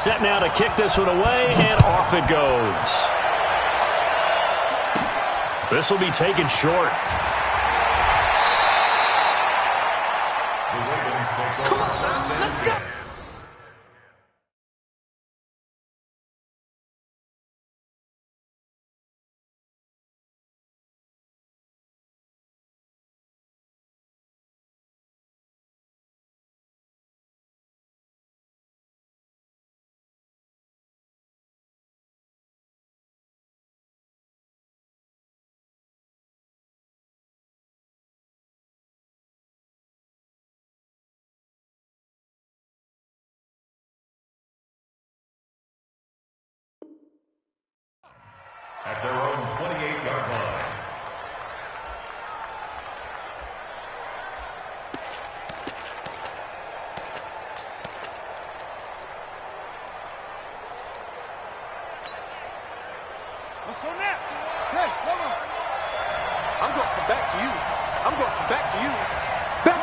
Set now to kick this one away, and off it goes. This will be taken short. Come on, let's go. At their own 28-yard line. Let's go now. Hey, hold on. I'm going to come back to you. I'm going to come back to you. Back.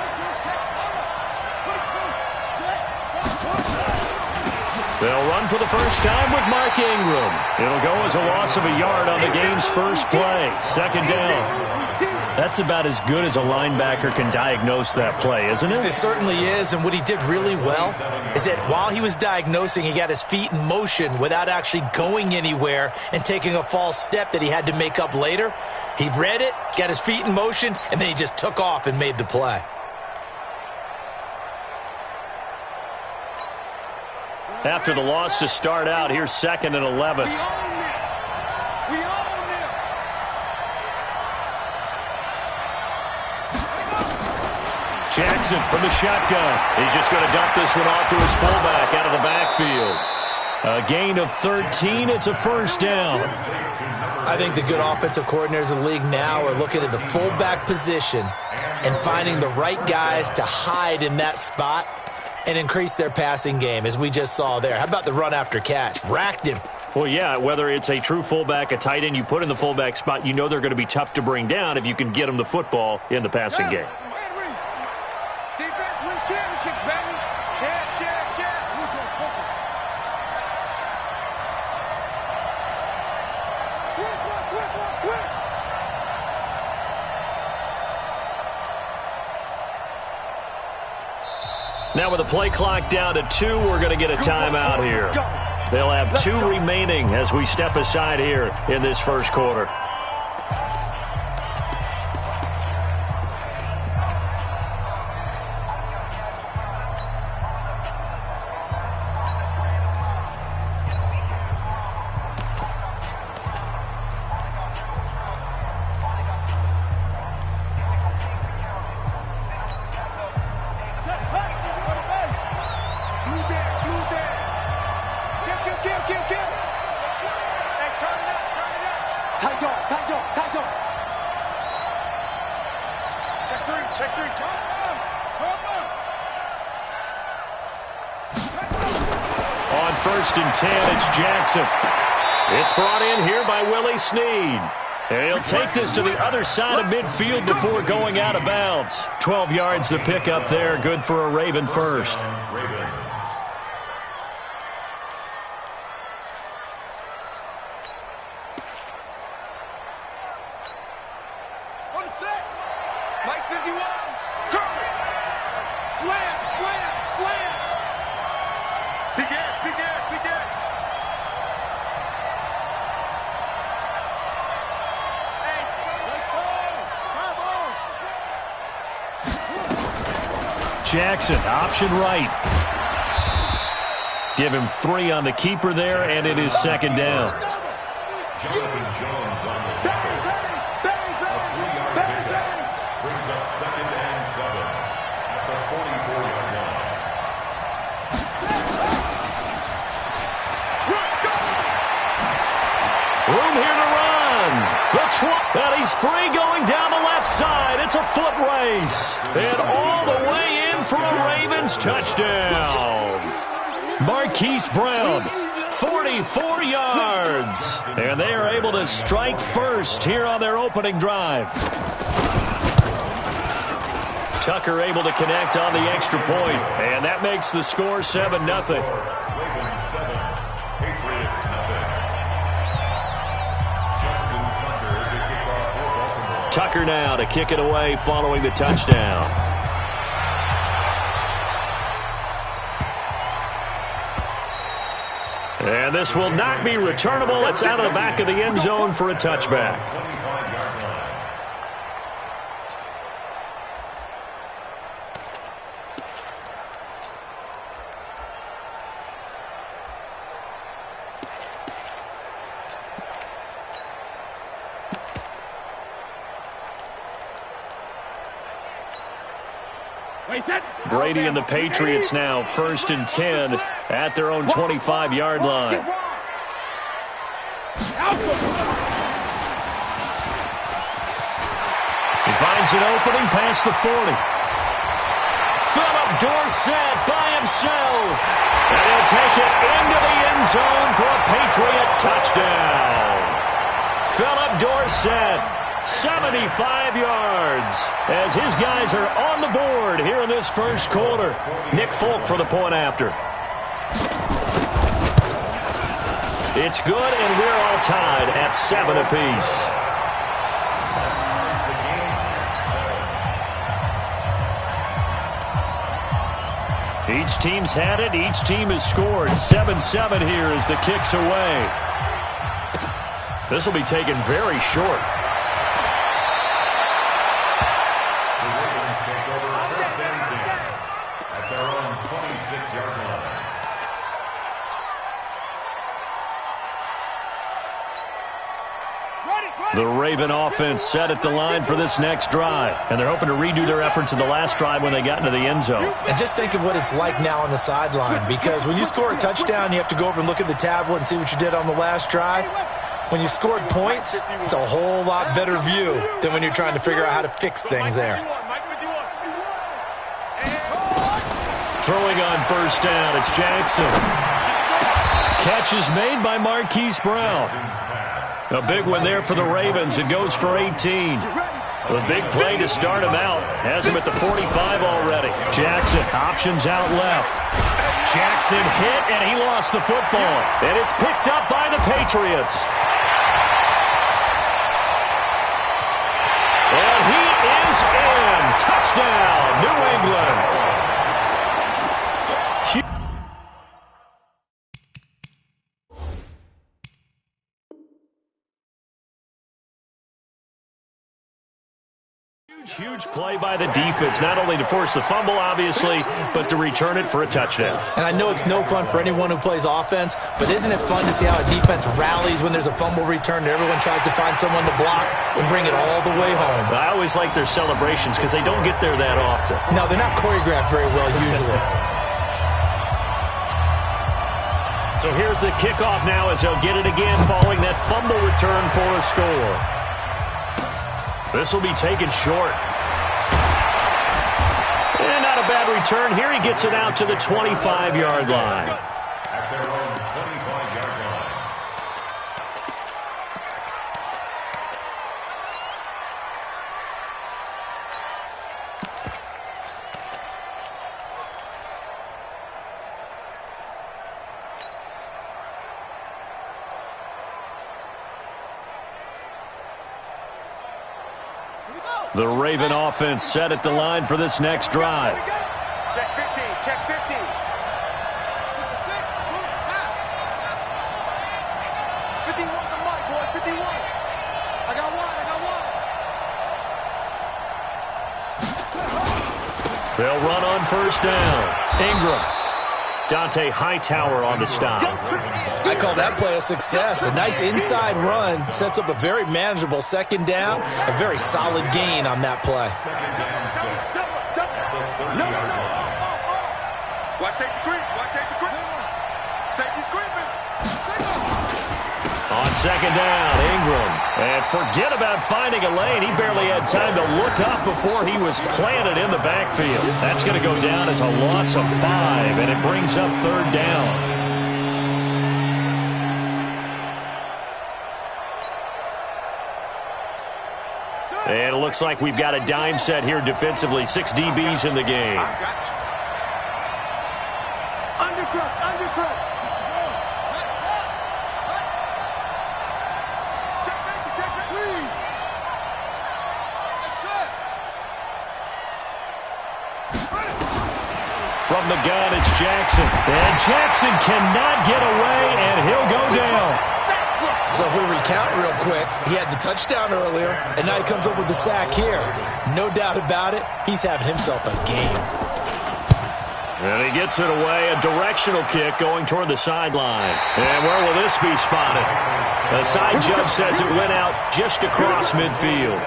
They'll run for the first time with Mark Ingram. It'll go as a loss of a yard on the game's first play. Second down. That's about as good as a linebacker can diagnose that play, isn't it? It certainly is, and what he did really well is that while he was diagnosing, he got his feet in motion without actually going anywhere and taking a false step that he had to make up later. He read it, got his feet in motion, and then he just took off and made the play. After the loss to start out, here's 2nd and 11. We own them. Jackson from the shotgun. He's just going to dump this one off to his fullback out of the backfield. A gain of 13. It's a first down. I think the good offensive coordinators in the league now are looking at the fullback position and finding the right guys to hide in that spot and increase their passing game, as we just saw there. How about the run after catch? Racked him. Well, yeah, whether it's a true fullback, a tight end, you put in the fullback spot, you know they're going to be tough to bring down if you can get them the football in the passing game. Defense wins championships, baby. Check. Switch. Now with the play clock down to 2, we're going to get a timeout here. They'll have 2 remaining as we step aside here in this first quarter. Check three. On 1st and 10, it's Jackson. It's brought in here by Willie Snead. And he'll take this to the other side of midfield before going out of bounds. 12 yards to pick up there. Good for a Raven first. Jackson, option right. Give him 3 on the keeper there, and it is 2nd down. Jonathan Jones on the tackle. A 3-yard pickup brings up 2nd and 7 at the 44-yard line. Room here to run. And he's free going down the left side. It's a foot race. And all the way in for a Ravens touchdown. Marquise Brown, 44 yards. And they are able to strike first here on their opening drive. Tucker able to connect on the extra point. And that makes the score 7-0. Ravens 7. Tucker now to kick it away following the touchdown. And this will not be returnable. It's out of the back of the end zone for a touchback. Brady and the Patriots now 1st and 10 at their own 25-yard line. He finds an opening past the 40. Philip Dorsett by himself. And he'll take it into the end zone for a Patriot touchdown. Philip Dorsett, 75 yards, as his guys are on the board here in this first quarter. Nick Folk for the point after. It's good, and we're all tied at 7 apiece. Each team's had it. Each team has scored. 7-7 here as the kick's away. This will be taken very short. The Raven offense set at the line for this next drive, and they're hoping to redo their efforts in the last drive when they got into the end zone. And just think of what it's like now on the sideline, because when you score a touchdown, you have to go over and look at the tablet and see what you did on the last drive. When you scored points, it's a whole lot better view than when you're trying to figure out how to fix things there. Throwing on first down, it's Jackson. Catch is made by Marquise Brown. A big one there for the Ravens. It goes for 18. The big play to start him out. Has him at the 45 already. Jackson options out left. Jackson hit, and he lost the football. And it's picked up by the Patriots. And he is in. Touchdown, New England. Huge play by the defense, not only to force the fumble, obviously, but to return it for a touchdown. And I know it's no fun for anyone who plays offense, but isn't it fun to see how a defense rallies when there's a fumble return and everyone tries to find someone to block and bring it all the way home? I always like their celebrations because they don't get there that often. No, they're not choreographed very well usually. So here's the kickoff now as they'll get it again following that fumble return for a score. This will be taken short. And not a bad return. Here he gets it out to the 25-yard line. At their own 25-yard line. The Raven offense set at the line for this next drive. Check 15, check 15. 51 to Mike, boy, 51. I got one. They'll run on first down. Ingram. Dante Hightower on the stop. I call that play a success. A nice inside run sets up a very manageable second down. A very solid gain on that play. Second down 6. At the 30-yard line. Watch safety creep, watch safety creep. Safety's creeping. On second down, Ingram. And forget about finding a lane. He barely had time to look up before he was planted in the backfield. That's going to go down as a loss of 5, and it brings up third down. And it looks like we've got a dime set here defensively. 6 DBs in the game. I got you. Undercrush. Check safety, please. From the gun, it's Jackson. And Jackson cannot get away, and he'll go down. So if we recount real quick, he had the touchdown earlier, and now he comes up with the sack here. No doubt about it, he's having himself a game. And he gets it away, a directional kick going toward the sideline. And where will this be spotted? The side judge says it went out just across midfield.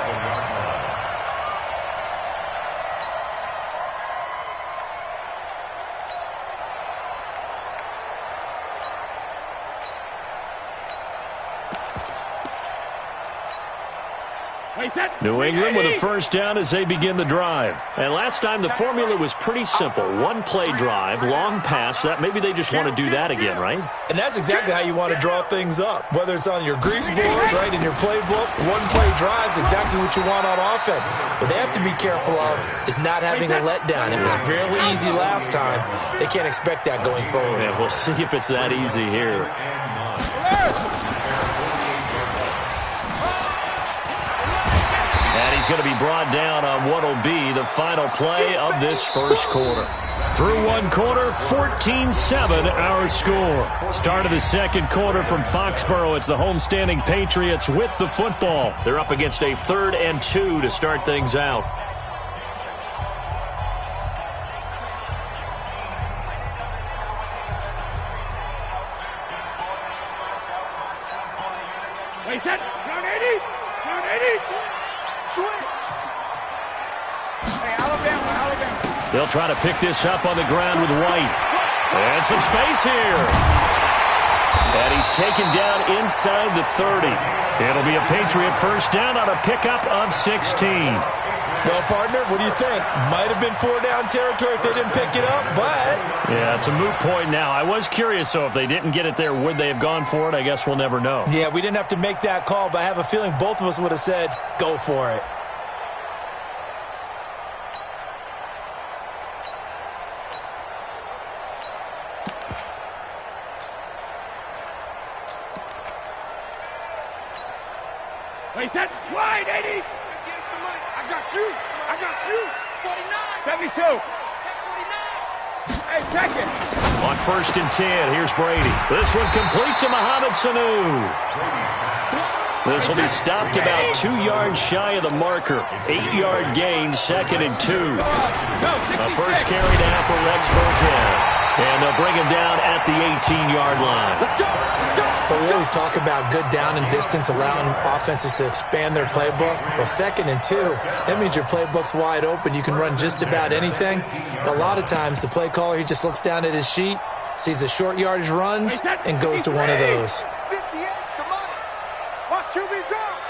New England with a first down as they begin the drive. And last time the formula was pretty simple. One play drive, long pass. That maybe they just want to do that again, right? And that's exactly how you want to draw things up. Whether it's on your grease board, right, in your playbook, one play drive is exactly what you want on offense. What they have to be careful of is not having a letdown. It was fairly easy last time. They can't expect that going forward. Yeah, we'll see if it's that easy here. And he's going to be brought down on what will be the final play of this first quarter. Through one quarter, 14-7 our score. Start of the second quarter from Foxborough. It's the homestanding Patriots with the football. They're up against a 3rd and 2 to start things out. Wait, set. Round 80. Round 80. Switch. Hey, Alabama. They'll try to pick this up on the ground with White. And some space here. And he's taken down inside the 30. It'll be a Patriot first down on a pickup of 16. Well, partner, what do you think? Might have been 4-down territory if they didn't pick it up, but... Yeah, it's a moot point now. I was curious, so if they didn't get it there, would they have gone for it? I guess we'll never know. Yeah, we didn't have to make that call, but I have a feeling both of us would have said, go for it. Wait, set. Wide, 80. I got you. I got you. 49. 72. 49. Hey, second. On 1st and 10, here's Brady. This one complete to Mohamed Sanu. This will be stopped about 2 yards shy of the marker. 8-yard gain, 2nd and 2. A first carry now for Rex Burkhead. And they'll bring him down at the 18-yard line. Let's go. Let's go. But we always talk about good down and distance, allowing offenses to expand their playbook. Well, 2nd and 2, that means your playbook's wide open. You can run just about anything. But a lot of times, the play caller, he just looks down at his sheet, sees the short yardage runs, and goes to one of those. 58, come on. Watch QB drop.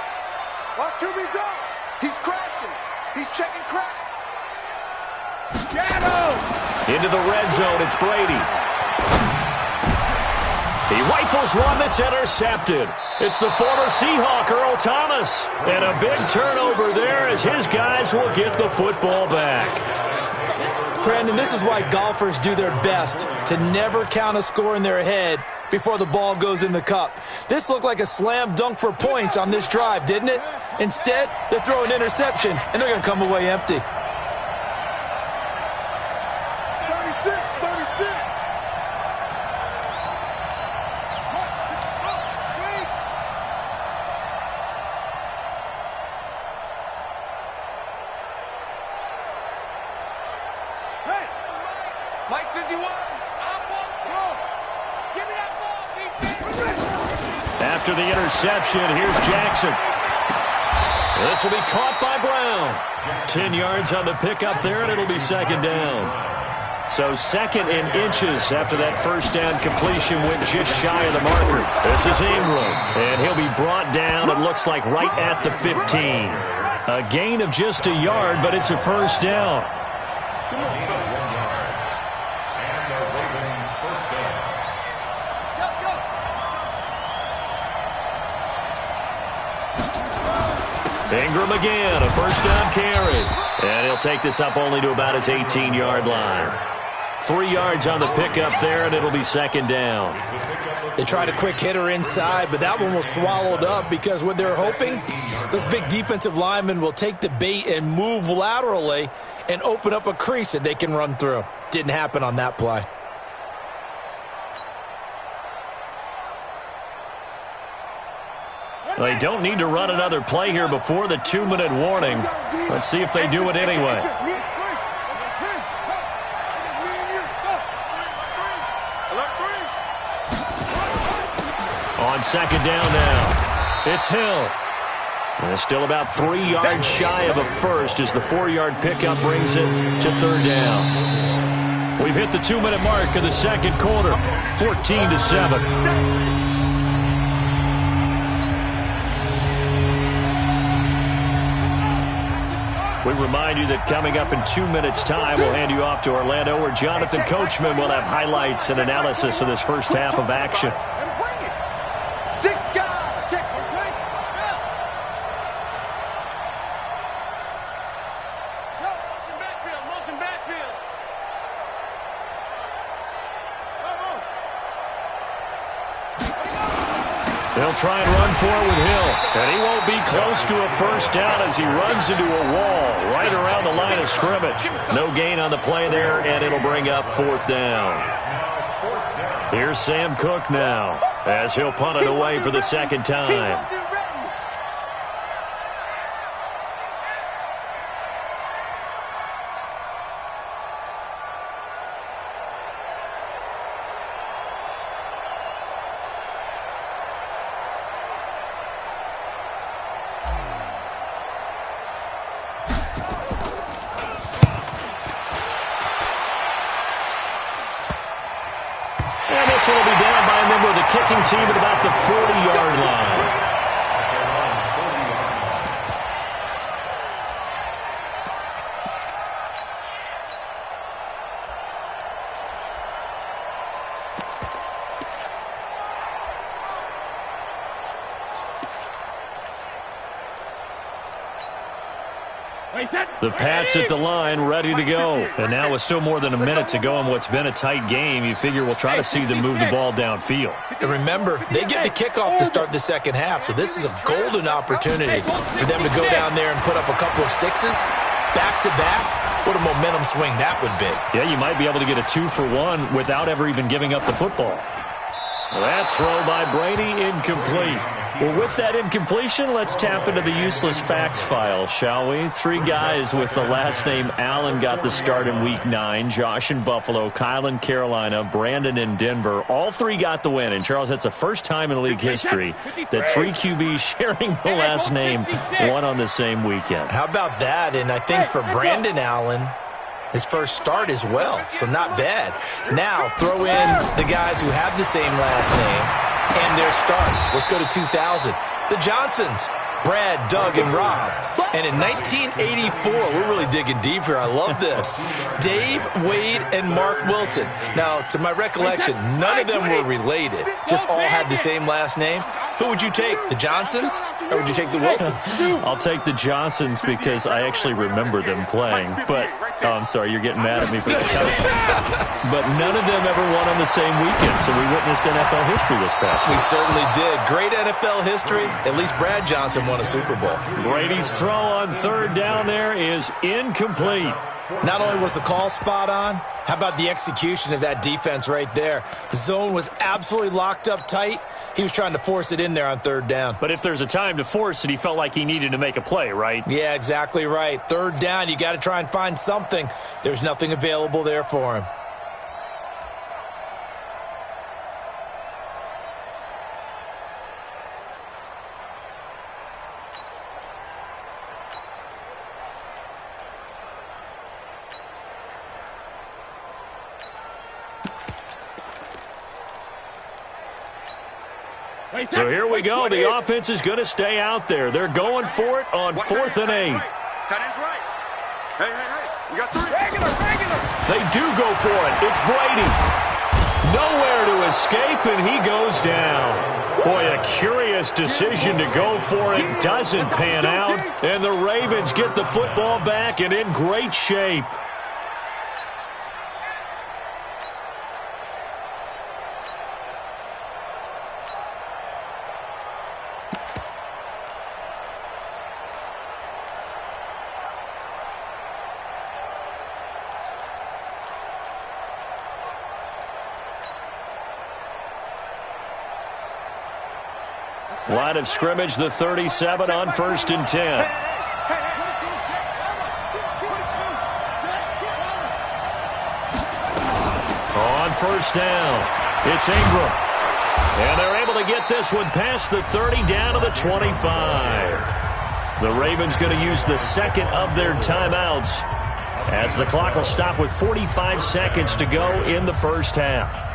Watch QB drop. He's crashing. He's checking crack. Shadow. Into the red zone, it's Brady. He rifles one that's intercepted. It's the former Seahawk, Earl Thomas. And a big turnover there as his guys will get the football back. Brandon, this is why golfers do their best to never count a score in their head before the ball goes in the cup. This looked like a slam dunk for points on this drive, didn't it? Instead, they throw an interception, and they're going to come away empty. 36. Hey, Mike 51. Give me that ball, After the interception, here's Jackson. This will be caught by Brown. 10 yards on the pickup there, and it'll be 2nd down. So 2nd and inches after that first down completion went just shy of the marker. This is Ingram, and he'll be brought down, it looks like, right at the 15. A gain of just a yard, but it's a first down. Ingram again, a first down carry. And he'll take this up only to about his 18-yard line. 3 yards on the pickup there, and it'll be 2nd down. They tried a quick hitter inside, but that one was swallowed up because what they're hoping, those big defensive linemen will take the bait and move laterally and open up a crease that they can run through. Didn't happen on that play. They don't need to run another play here before the 2-minute warning. Let's see if they do it anyway. On second down now, it's Hill. And still about 3 yards shy of a first as the 4-yard pickup brings it to third down. We've hit the 2-minute mark of the second quarter, 14-7. We remind you that coming up in 2 minutes' time, we'll hand you off to Orlando, where Jonathan Coachman will have highlights and analysis of this first half of action. They'll try and run for it with Hill. And he won't be close to a first down as he runs into a wall right around the line of scrimmage. No gain on the play there, and it'll bring up fourth down. Here's Sam Cook now as he'll punt it away for the second time. This will be down by a member of the kicking team at about the 40-yard line. The Pats at the line, ready to go. And now with still more than a minute to go in what's been a tight game, you figure we'll try to see them move the ball downfield. And remember, they get the kickoff to start the second half, so this is a golden opportunity for them to go down there and put up a couple of sixes back-to-back. What a momentum swing that would be. Yeah, you might be able to get a 2-for-1 without ever even giving up the football. That throw by Brady, incomplete. Well, with that incompletion, let's tap into the useless facts file, shall we? 3 guys with the last name Allen got the start in Week 9. Josh in Buffalo, Kyle in Carolina, Brandon in Denver. All 3 got the win. And, Charles, that's the first time in league history that 3 QBs sharing the last name won on the same weekend. How about that? And I think for Brandon Allen, his first start as well, so not bad. Now, throw in the guys who have the same last name and their starts. Let's go to 2000. The Johnsons, Brad, Doug, and Rob. And in 1984, we're really digging deep here. I love this. Dave, Wade, and Mark Wilson. Now, to my recollection, none of them were related. Just all had the same last name. Who would you take, the Johnsons, or would you take the Wilsons? I'll take the Johnsons because I actually remember them playing. But, oh, I'm sorry, you're getting mad at me for that. But none of them ever won on the same weekend, so we witnessed NFL history this past week. We certainly did. Great NFL history. At least Brad Johnson won a Super Bowl. Brady's throw on third down there is incomplete. Not only was the call spot on, how about the execution of that defense right there? The zone was absolutely locked up tight. He was trying to force it in there on third down. But if there's a time to force it, he felt like he needed to make a play, right? Yeah, exactly right. Third down, you got to try and find something. There's nothing available there for him. So here we go. The offense is going to stay out there. They're going for it on 4th and 8. Tight end's right. Hey. We got 3. Regular. They do go for it. It's Brady. Nowhere to escape, and he goes down. Boy, a curious decision to go for it. Doesn't pan out. And the Ravens get the football back and in great shape. Line of scrimmage, the 37 on 1st and 10. On 1st down, it's Ingram. And they're able to get this one past the 30 down to the 25. The Ravens going to use the second of their timeouts as the clock will stop with 45 seconds to go in the first half.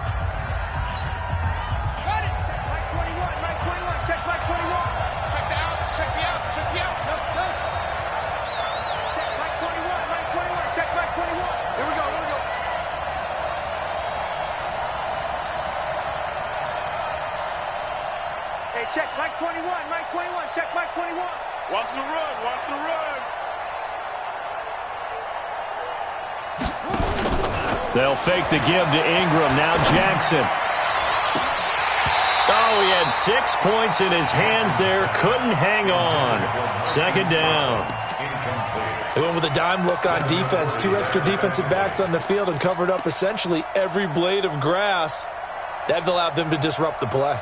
Check Mike 21, Mike 21, check Mike 21. Watch the run, watch the run. They'll fake the give to Ingram. Now Jackson. Oh, he had 6 points in his hands there. Couldn't hang on. 2nd down. They went with a dime look on defense. 2 extra defensive backs on the field and covered up essentially every blade of grass. That allowed them to disrupt the play.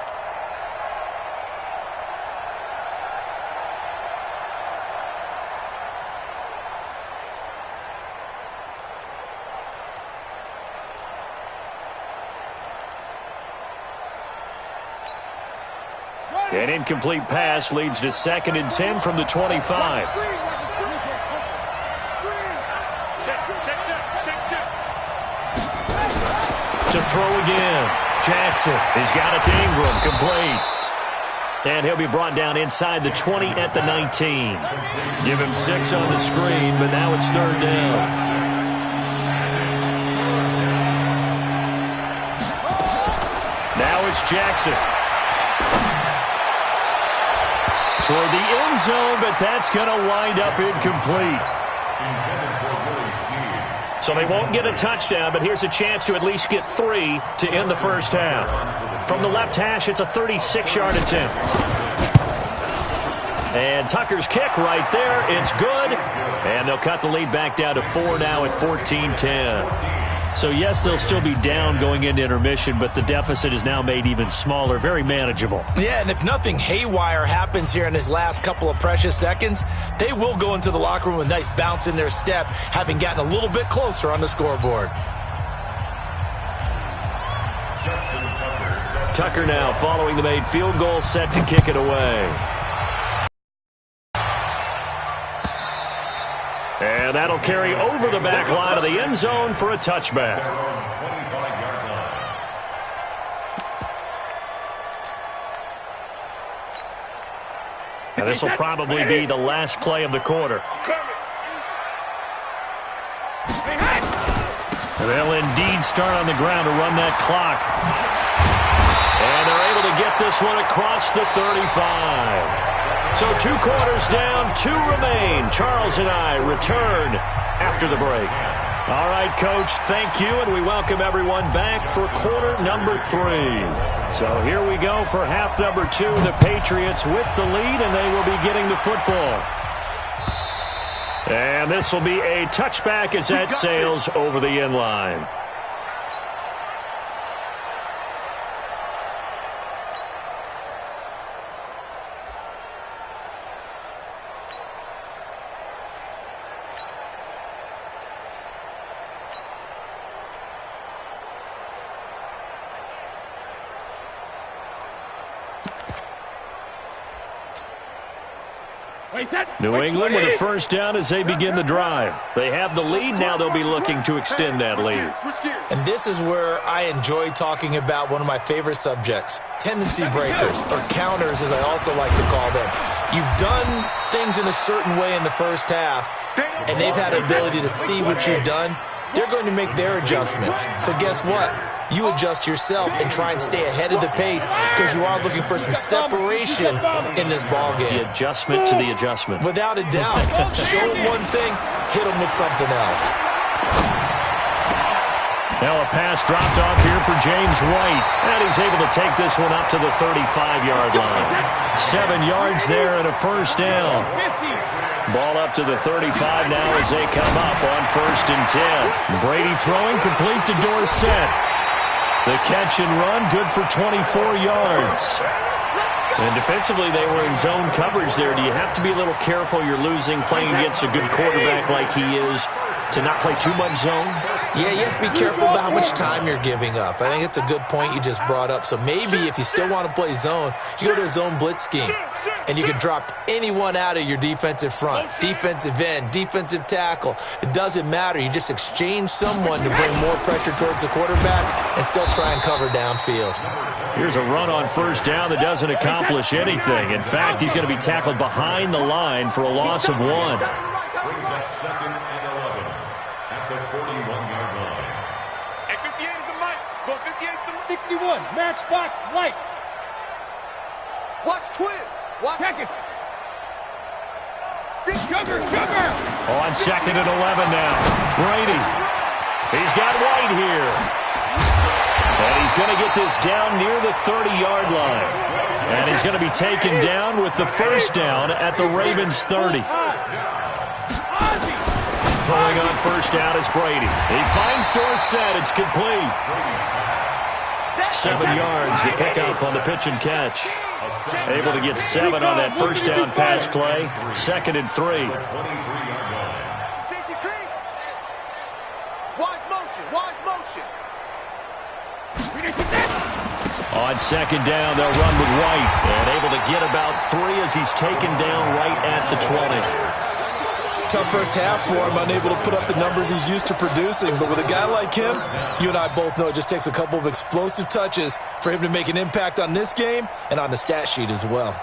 An incomplete pass leads to 2nd and 10 from the 25. To throw again. Jackson has got it to Ingram, complete. And he'll be brought down inside the 20 at the 19. Give him 6 on the screen, but now it's 3rd down. Now it's Jackson. Toward the end zone, but that's going to wind up incomplete. So they won't get a touchdown, but here's a chance to at least get 3 to end the first half. From the left hash, it's a 36-yard attempt. And Tucker's kick right there. It's good. And they'll cut the lead back down to 4 now at 14-10. So, yes, they'll still be down going into intermission, but the deficit is now made even smaller, very manageable. Yeah, and if nothing haywire happens here in his last couple of precious seconds, they will go into the locker room with a nice bounce in their step, having gotten a little bit closer on the scoreboard. Tucker now following the made field goal, set to kick it away. And that'll carry over the back line of the end zone for a touchback. And this will probably be the last play of the quarter. They'll indeed start on the ground to run that clock. And they're able to get this one across the 35. So 2 quarters down, 2 remain. Charles and I return after the break. All right, Coach, thank you, and we welcome everyone back for quarter number 3. So here we go for half number 2. The Patriots with the lead, and they will be getting the football. And this will be a touchback as that sails over the end line. New England with a first down as they begin the drive. They have the lead. Now they'll be looking to extend that lead. And this is where I enjoy talking about one of my favorite subjects, tendency breakers, or counters as I also like to call them. You've done things in a certain way in the first half, and they've had the ability to see what you've done. They're going to make their adjustments. So guess what? You adjust yourself and try and stay ahead of the pace because you are looking for some separation in this ballgame. The adjustment to the adjustment. Without a doubt. Show them one thing, hit them with something else. Now a pass dropped off here for James White. And he's able to take this one up to the 35-yard line. 7 yards there and a first down. Ball up to the 35 now as they come up on 1st and 10. Brady throwing complete to Dorsett. The catch and run good for 24 yards. And defensively, they were in zone coverage there. Do you have to be a little careful? You're losing, playing against a good quarterback like he is, to not play too much zone? Yeah, you have to be careful about how much time you're giving up. I think it's a good point you just brought up. So maybe if you still want to play zone, you go to a zone blitz scheme. And you can drop anyone out of your defensive front, defensive end, defensive tackle. It doesn't matter. You just exchange someone to bring more pressure towards the quarterback and still try and cover downfield. Here's a run on first down that doesn't accomplish anything. In fact, he's going to be tackled behind the line for a loss of 1. Brings up 2nd and 11 at the 41-yard line. Hey, 58 is the mic. Go 58 is the mic. 61, matchbox lights. Watch Twiz. Watch. Check it. Sugar. On 2nd and 11 now. Brady. He's got White here. And he's going to get this down near the 30-yard line. And he's going to be taken down with the first down at the Ravens 30. Throwing on first down is Brady. He finds Dorsett. It's complete. 7 yards to pick up on the pitch and catch. Able to get 7 on that first down pass play. 2nd and 3. Wise motion. On 2nd down, they'll run with White. And able to get about 3 as he's taken down right at the 20. Tough first half for him, unable to put up the numbers he's used to producing. But with a guy like him, you and I both know it just takes a couple of explosive touches for him to make an impact on this game and on the stat sheet as well.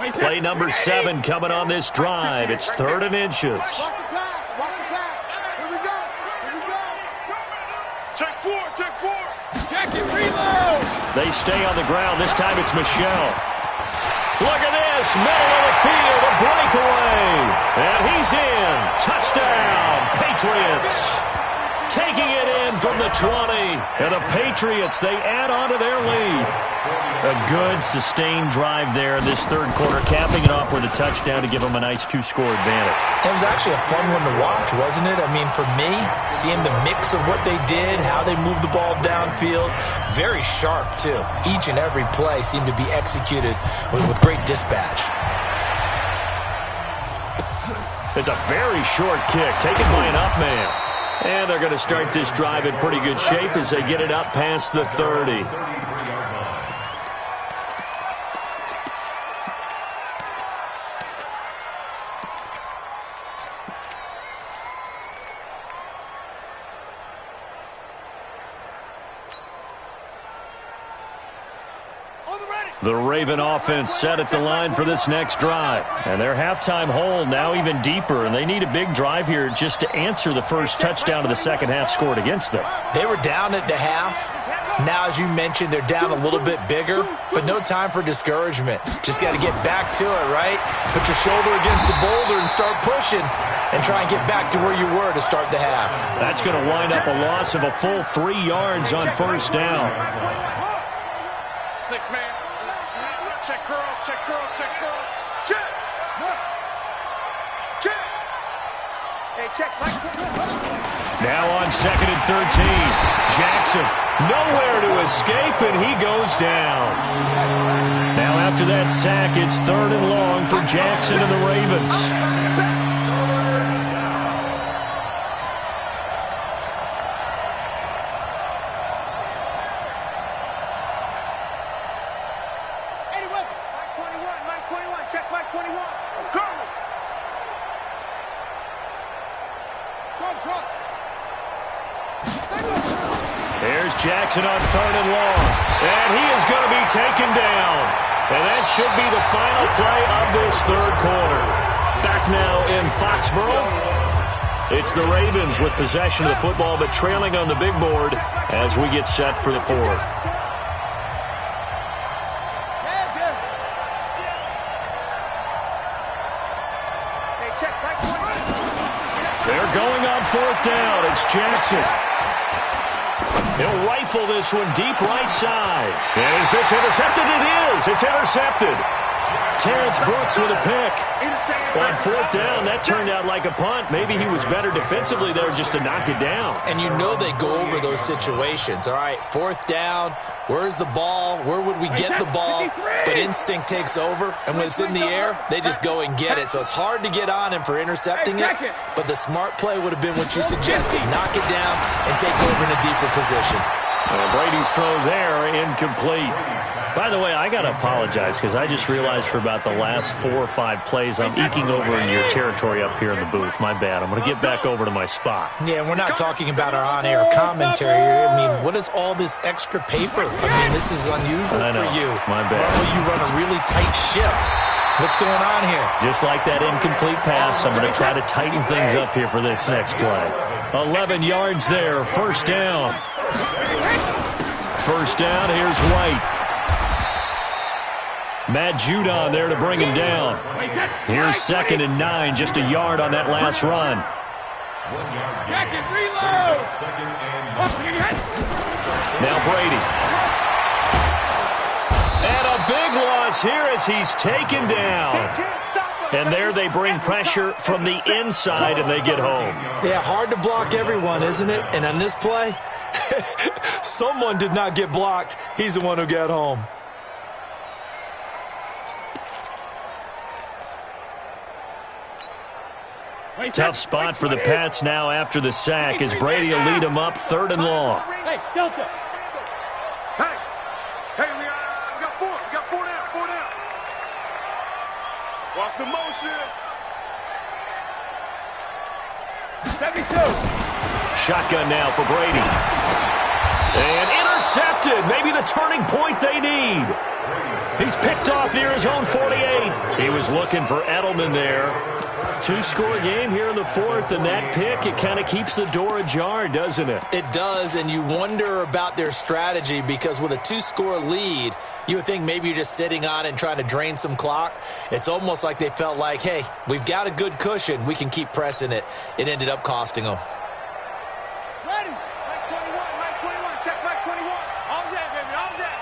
Play number 7 coming on this drive. It's 3rd and inches. Watch the pass. Here we go. Check 4. Check it, reload. They stay on the ground. This time it's Michelle. Look at this. Middle of the field. A breakaway. And he's in. Touchdown. Patriots. Taking it in from the 20. And the Patriots, they add on to their lead. A good, sustained drive there in this 3rd quarter, capping it off with a touchdown to give them a nice 2-score advantage. It was actually a fun one to watch, wasn't it? I mean, for me, seeing the mix of what they did, how they moved the ball downfield, very sharp, too. Each and every play seemed to be executed with great dispatch. It's a very short kick, taken by an up man. And they're going to start this drive in pretty good shape as they get it up past the 30. The Raven offense set at the line for this next drive. And their halftime hole now even deeper, and they need a big drive here just to answer the first touchdown of the second half scored against them. They were down at the half. Now, as you mentioned, they're down a little bit bigger, but no time for discouragement. Just got to get back to it, right? Put your shoulder against the boulder and start pushing and try and get back to where you were to start the half. That's going to wind up a loss of a full 3 yards on first down. 6 man. Check curls. Check. Hey, check. Now on 2nd and 13. Jackson nowhere to escape, and he goes down. Now after that sack, it's 3rd and long for Jackson and the Ravens. Here's Jackson on 3rd and long. And he is going to be taken down. And that should be the final play of this 3rd quarter. Back now in Foxborough. It's the Ravens with possession of the football, but trailing on the big board as we get set for the 4th. Check. brought down. It's Jackson. He'll rifle this one deep right side. And is this intercepted? It is. It's intercepted. Terrence Brooks with a pick. On fourth down, that turned out like a punt. Maybe he was better defensively there just to knock it down. And you know they go over those situations. All right, fourth down, where's the ball? Where would we get the ball? But instinct takes over, and when it's in the air, they just go and get it. So it's hard to get on him for intercepting it, but the smart play would have been what you suggested. Knock it down and take over in a deeper position. Brady's throw there, incomplete. By the way, I got to apologize because I just realized for about the last 4 or 5 plays I'm eking over in your territory up here in the booth. My bad. I'm going to get back over to my spot. Yeah, we're not talking about our on-air commentary here. I mean, what is all this extra paper? I mean, this is unusual for you. My bad. Normally you run a really tight ship. What's going on here? Just like that incomplete pass, I'm going to try to tighten things up here for this next play. 11 yards there, first down. First down, here's White. Matt Judon there to bring him down. Here's 2nd and 9, just a yard on that last run. Now Brady. And a big loss here as he's taken down. And there they bring pressure from the inside and they get home. Yeah, hard to block everyone, isn't it? And on this play, someone did not get blocked. He's the one who got home. Tough spot for the Pats now after the sack as Brady will lead them up 3rd and long. Hey, Delta. Hey, we got 4. We got 4 down. 4 down. Watch the motion. 72. Shotgun now for Brady. And intercepted. Maybe the turning point they need. He's picked off near his own 48. He was looking for Edelman there. 2-score game here in the 4th, and that pick, it kind of keeps the door ajar, doesn't it? It does, and you wonder about their strategy because with a 2-score lead, you would think maybe you're just sitting on it and trying to drain some clock. It's almost like they felt like, hey, we've got a good cushion. We can keep pressing it. It ended up costing them. Ready. Mike 21. Mike 21. Check Mike 21. All day, baby. All day.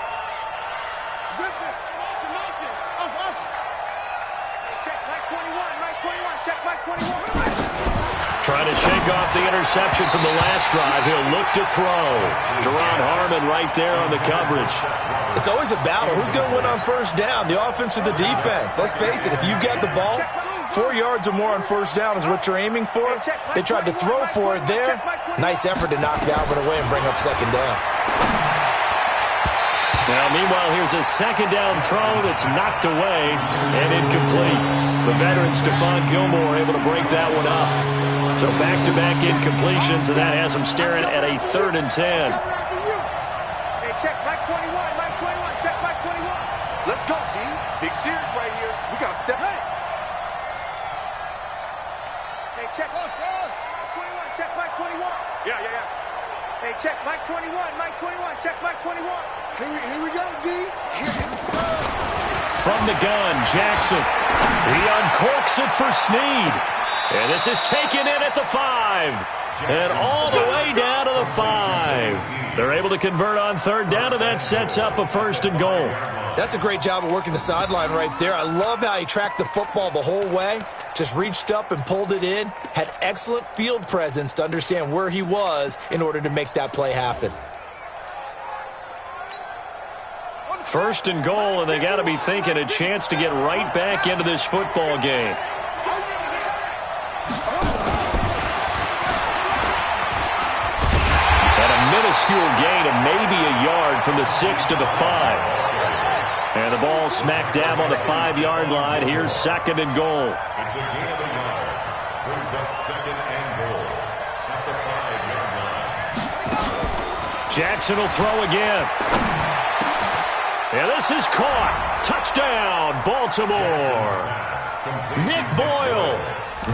Good. Motion. Off. Check Mike 21. Mike 21. Check Mike 21. Trying to shake off the interception from the last drive. He'll look to throw. Deron Harmon right there on the coverage. It's always a battle. Who's going to win on first down, the offense or the defense? Let's face it, if you've got the ball, 4 yards or more on first down is what you're aiming for. They tried to throw for it there. Nice effort to knock Dalvin away and bring up 2nd down. Now, meanwhile, here's a 2nd down throw that's knocked away and incomplete. The veteran Stephon Gilmore able to break that one up. So back-to-back incompletions, and that has him staring at a 3rd and 10. Hey, check Mike 21. Mike 21. Check Mike 21. Let's go, D. Big series right here. We got to step in. Hey, check us. 21. Check Mike 21. Yeah. Hey, check Mike 21. Mike 21. Check Mike 21. Here we go, D. From the gun, Jackson. He uncorks it for Snead. And this is taken in at the 5. And all the way down to the 5. They're able to convert on 3rd down, and that sets up a 1st and goal. That's a great job of working the sideline right there. I love how he tracked the football the whole way. Just reached up and pulled it in. Had excellent field presence to understand where he was in order to make that play happen. 1st and goal, and they got to be thinking a chance to get right back into this football game. And a minuscule gain of maybe a yard from the 6 to the 5. And the ball smack dab on the 5-yard line. Here's 2nd and goal. It's a gain of a yard. Brings up 2nd and goal at the 5-yard line. Jackson will throw again. And this is caught. Touchdown, Baltimore. Nick Boyle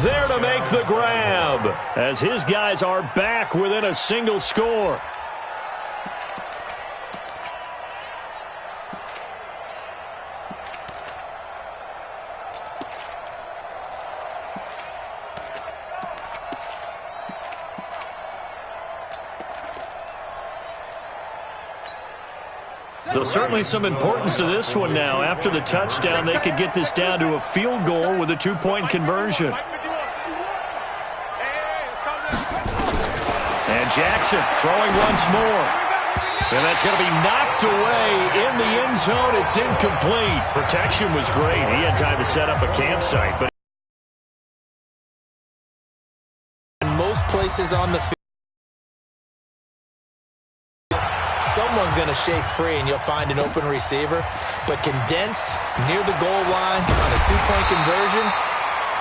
there to make the grab as his guys are back within a single score. So certainly some importance to this one now. After the touchdown, they could get this down to a field goal with a 2-point conversion. And Jackson throwing once more. And that's going to be knocked away in the end zone. It's incomplete. Protection was great. He had time to set up a campsite. But in most places on the field, someone's going to shake free and you'll find an open receiver. But condensed near the goal line on a 2-point conversion,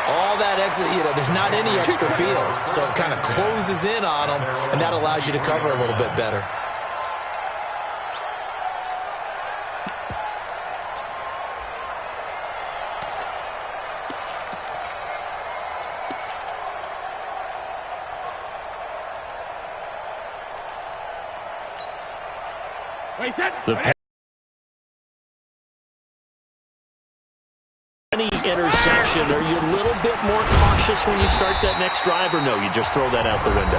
all that exit, there's not any extra field. So it kind of closes in on them, and that allows you to cover a little bit better. The any interception, are you a little bit more cautious when you start that next drive, or no, you just throw that out the window?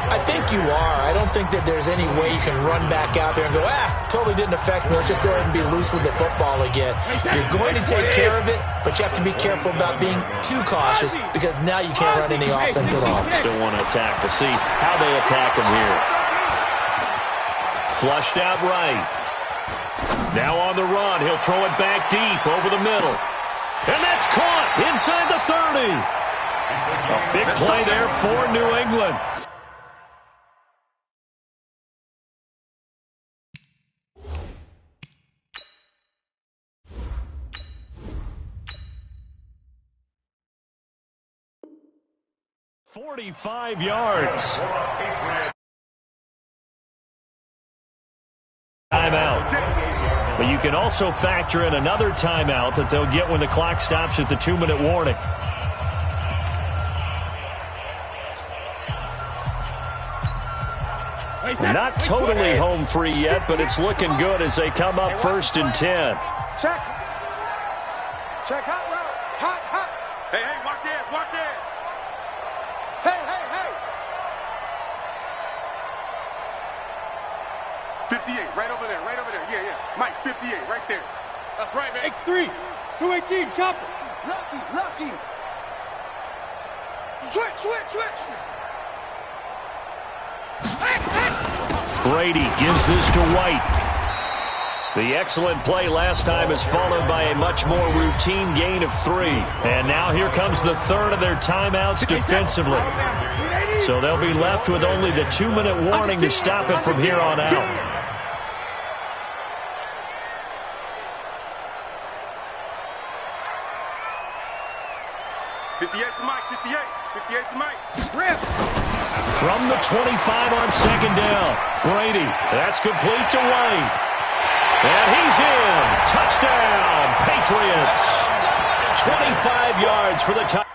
I think you are. I don't think that there's any way you can run back out there and go, totally didn't affect me. Let's just go ahead and be loose with the football again. You're going to take care of it, but you have to be careful about being too cautious because now you can't run any offense at all. Still want to attack. We'll see how they attack him here. Flushed out right. Now on the run. He'll throw it back deep over the middle. And that's caught inside the 30. A big play there for New England. "45 yards. Timeout. But you can also factor in another timeout that they'll get when the clock stops at the 2-minute warning. Not totally home free yet, but it's looking good as they come up 1st and 10. Check. Check hot route. Hot. Hey, watch this. Hey. 58, right over there. Yeah. Mike, 58, right there. That's right, man. X3, 218, chopper. Lucky. Switch. Brady gives this to White. The excellent play last time is followed by a much more routine gain of 3. And now here comes the third of their timeouts defensively. So they'll be left with only the 2-minute warning to stop it from here on out. From the 25 on 2nd down. Brady, that's complete to White. And he's in. Touchdown, Patriots. 25 yards for the touchdown.